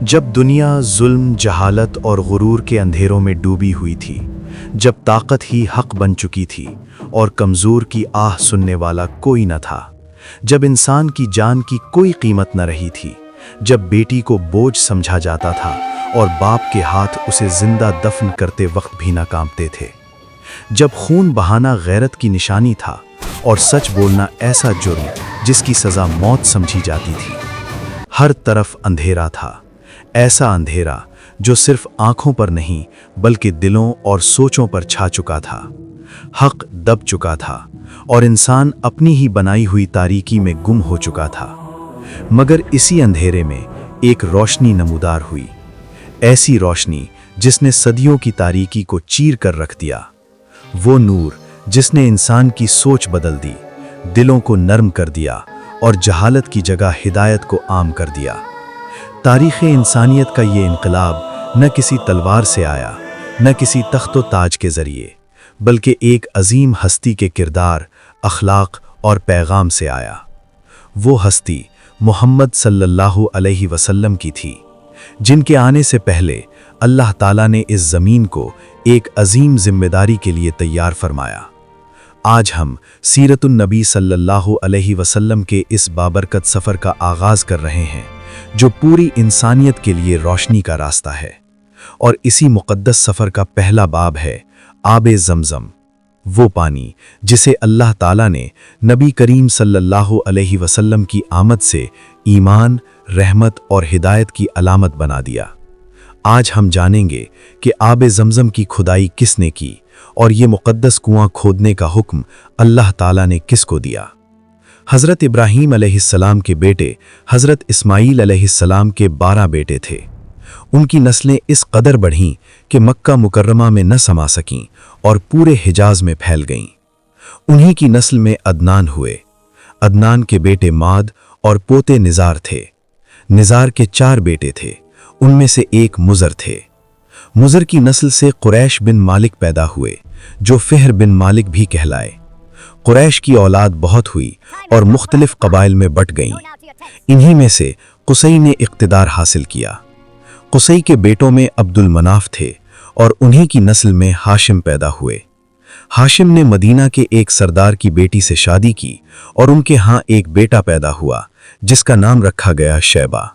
जब दुनिया जुल्म, जहालत और गुरूर के अंधेरों में डूबी हुई थी, जब ताकत ही हक बन चुकी थी और कमज़ोर की आह सुनने वाला कोई न था, जब इंसान की जान की कोई कीमत न रही थी, जब बेटी को बोझ समझा जाता था और बाप के हाथ उसे जिंदा दफन करते वक्त भी न कांपते थे, जब खून बहाना गैरत की निशानी था और सच बोलना ऐसा जुर्म जिसकी सज़ा मौत समझी जाती थी, हर तरफ अंधेरा था। ऐसा अंधेरा जो सिर्फ आंखों पर नहीं बल्कि दिलों और सोचों पर छा चुका था। हक दब चुका था और इंसान अपनी ही बनाई हुई तारीकी में गुम हो चुका था। मगर इसी अंधेरे में एक रोशनी नमूदार हुई, ऐसी रोशनी जिसने सदियों की तारीकी को चीर कर रख दिया। वो नूर जिसने इंसान की सोच बदल दी, दिलों को नर्म कर दिया और जहालत की जगह हिदायत को आम कर दिया। तारीख़ इंसानियत का ये इनकलाब न किसी तलवार से आया, न किसी तख्त व ताज के ज़रिए, बल्कि एक अजीम हस्ती के किरदार, अखलाक और पैगाम से आया। वो हस्ती मोहम्मद सल्लल्लाहु अलैहि वसल्लम की थी, जिनके आने से पहले अल्लाह ताला ने इस ज़मीन को एक अजीम जिम्मेदारी के लिए तैयार फरमाया। आज हम सीरतुन नबी सल्लल्लाहु अलैहि वसल्लम के इस बाबरकत सफ़र का आगाज़ कर रहे हैं, जो पूरी इंसानियत के लिए रोशनी का रास्ता है। और इसी मुक़द्दस सफ़र का पहला बाब है आबे ज़मज़म, वो पानी जिसे अल्लाह ताला ने नबी करीम सल्लल्लाहु अलैहि वसल्लम की आमद से ईमान, रहमत और हिदायत की अलामत बना दिया। आज हम जानेंगे कि आबे ज़मज़म की खुदाई किसने की और ये मुक़द्दस कुआं खोदने का हुक्म अल्लाह ताला ने किसको दिया। हज़रत इब्राहीम अलैहिस्सलाम के बेटे हज़रत इस्माईल अलैहिस्सलाम के 12 बेटे थे। उनकी नस्लें इस कदर बढ़ीं कि मक्का मुकर्रमा में न समा सकीं और पूरे हिजाज में फैल गईं। उन्हीं की नस्ल में अदनान हुए। अदनान के बेटे माद और पोते निज़ार थे। निज़ार के 4 बेटे थे, उनमें से एक मुज़र थे। मुज़र की नस्ल से कुरैश बिन मालिक पैदा हुए, जो फ़िहर बिन मालिक भी कहलाए। कुरैश की औलाद बहुत हुई और मुख्तलिफ कबाइल में बट गईं। इन्हीं में से कुसई ने इक़्तिदार हासिल किया। कुसई के बेटों में अब्दुल मनाफ थे और उन्हीं की नस्ल में हाशिम पैदा हुए। हाशिम ने मदीना के एक सरदार की बेटी से शादी की और उनके यहाँ एक बेटा पैदा हुआ जिसका नाम रखा गया शैबा।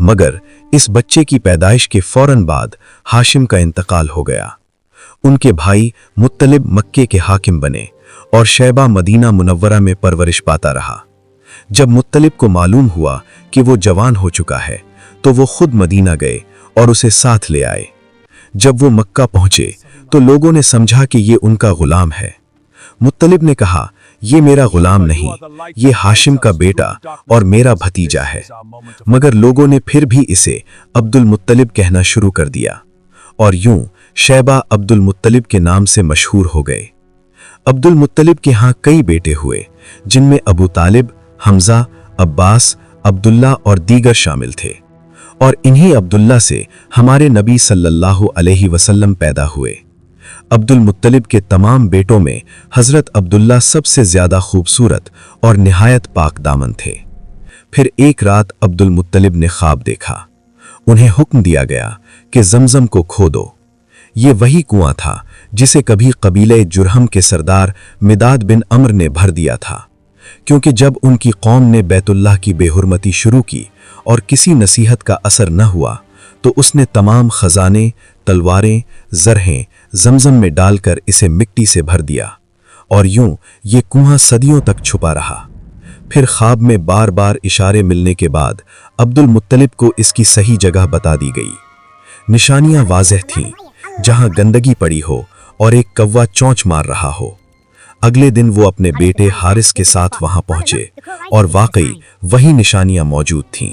मगर इस बच्चे की पैदाइश के फौरन बाद हाशिम का इंतकाल हो गया। उनके भाई मुत्तलिब मक्के के हाकिम बने और शैबा मदीना मुनव्वरा में परवरिश पाता रहा। जब मुत्तलिब को मालूम हुआ कि वो जवान हो चुका है तो वो खुद मदीना गए और उसे साथ ले आए। जब वो मक्का पहुंचे तो लोगों ने समझा कि ये उनका गुलाम है। मुत्तलिब ने कहा, ये मेरा गुलाम नहीं, ये हाशिम का बेटा और मेरा भतीजा है। मगर लोगों ने फिर भी इसे अब्दुल मुत्तलिब कहना शुरू कर दिया और यूं शैबा अब्दुल मुत्तलिब के नाम से मशहूर हो गए। अब्दुल मुत्तलिब के यहाँ कई बेटे हुए, जिनमें अबू तालिब, हमजा, अब्बास, अब्दुल्ला और दीगर शामिल थे। और इन्हीं अब्दुल्ला से हमारे नबी सल्लल्लाहु अलैहि वसल्लम पैदा हुए। अब्दुल मुत्तलिब के तमाम बेटों में हज़रत अब्दुल्ला सबसे ज़्यादा खूबसूरत और निहायत पाक दामन थे। फिर एक रात अब्दुल मुत्तलिब ने ख्वाब देखा। उन्हें हुक्म दिया गया कि ज़मज़म को खोदो। ये वही कुआं था जिसे कभी कबीले जुरहम के सरदार मिदाद बिन अम्र ने भर दिया था, क्योंकि जब उनकी कौम ने बैतुल्लाह की बेहुरमती शुरू की और किसी नसीहत का असर न हुआ तो उसने तमाम खजाने, तलवारें, ज़रहें ज़मज़म में डालकर इसे मिट्टी से भर दिया और यूं ये कुआं सदियों तक छुपा रहा। फिर ख्वाब में बार बार इशारे मिलने के बाद अब्दुल मुत्तलिब को इसकी सही जगह बता दी गई। निशानियां वाज़ेह थीं, जहां गंदगी पड़ी हो और एक कौवा चोंच मार रहा हो। अगले दिन वो अपने बेटे हारिस के साथ वहां पहुंचे और वाकई वही निशानियां मौजूद थीं।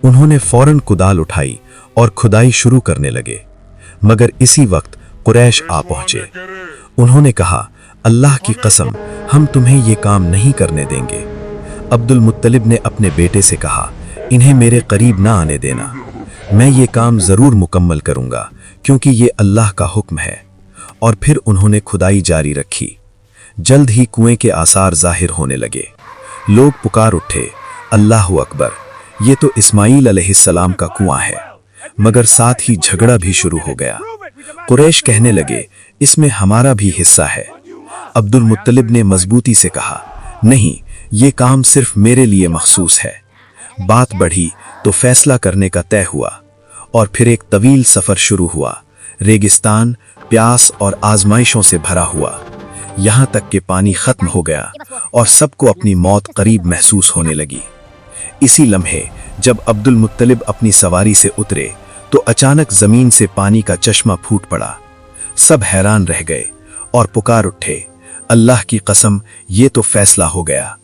उन्होंने फौरन कुदाल उठाई और खुदाई शुरू करने लगे। मगर इसी वक्त कुरैश आ पहुंचे। उन्होंने कहा, अल्लाह की कसम, हम तुम्हें ये काम नहीं करने देंगे। अब्दुल मुत्तलिब ने अपने बेटे से कहा, इन्हें मेरे करीब ना आने देना, मैं ये काम ज़रूर मुकम्मल करूँगा क्योंकि ये अल्लाह का हुक्म है। और फिर उन्होंने खुदाई जारी रखी। जल्द ही कुएं के आसार ज़ाहिर होने लगे। लोग पुकार उठे, अल्लाहु अकबर। ये तो इस्माइल अलैहिस्सलाम का कुआं है। मगर साथ ही झगड़ा भी शुरू हो गया। कुरैश कहने लगे, इसमें हमारा भी हिस्सा है। अब्दुल मुत्तलिब ने मजबूती से कहा, नहीं, ये काम सिर्फ मेरे लिए मखसूस है। बात बढ़ी तो फैसला करने का तय हुआ और फिर एक तवील सफर शुरू हुआ। रेगिस्तान प्यास और आजमाइशों से भरा हुआ, यहां तक कि पानी खत्म हो गया और सबको अपनी मौत करीब महसूस होने लगी। इसी लम्हे जब अब्दुल मुत्तलिब अपनी सवारी से उतरे तो अचानक जमीन से पानी का चश्मा फूट पड़ा। सब हैरान रह गए और पुकार उठे, अल्लाह की कसम, ये तो फैसला हो गया।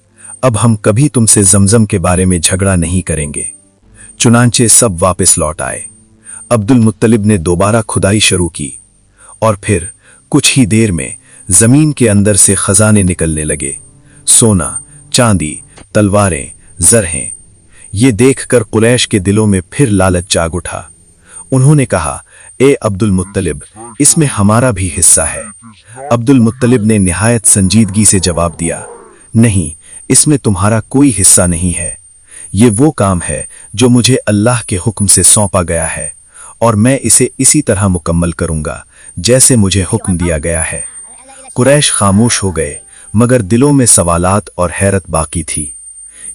अब हम कभी तुमसे जमजम के बारे में झगड़ा नहीं करेंगे। चुनांचे सब वापस लौट आए। अब्दुल मुत्तलिब ने दोबारा खुदाई शुरू की और फिर कुछ ही देर में जमीन के अंदर से खजाने निकलने लगे। सोना, चांदी, तलवारें, जरहें। ये देखकर कुरैश के दिलों में फिर लालच जाग उठा। उन्होंने कहा, ए अब्दुल मुत्तलिब, इसमें हमारा भी हिस्सा है। अब्दुल मुत्तलिब ने निहायत संजीदगी से जवाब दिया, नहीं, इसमें तुम्हारा कोई हिस्सा नहीं है। ये वो काम है जो मुझे अल्लाह के हुक्म से सौंपा गया है और मैं इसे इसी तरह मुकम्मल करूंगा जैसे मुझे हुक्म दिया गया है। कुरैश खामोश हो गए, मगर दिलों में सवालात और हैरत बाकी थी।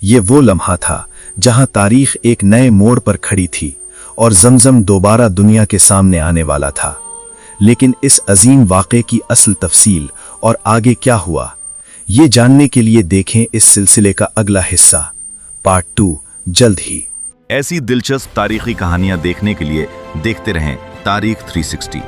ये वो लम्हा था जहां तारीख एक नए मोड़ पर खड़ी थी और जमजम दोबारा दुनिया के सामने आने वाला था। लेकिन इस अजीम वाक़े की असल तफसील और आगे क्या हुआ, ये जानने के लिए देखें इस सिलसिले का अगला हिस्सा, पार्ट 2, जल्द ही। ऐसी दिलचस्प तारीखी कहानियां देखने के लिए देखते रहें तारीख 360।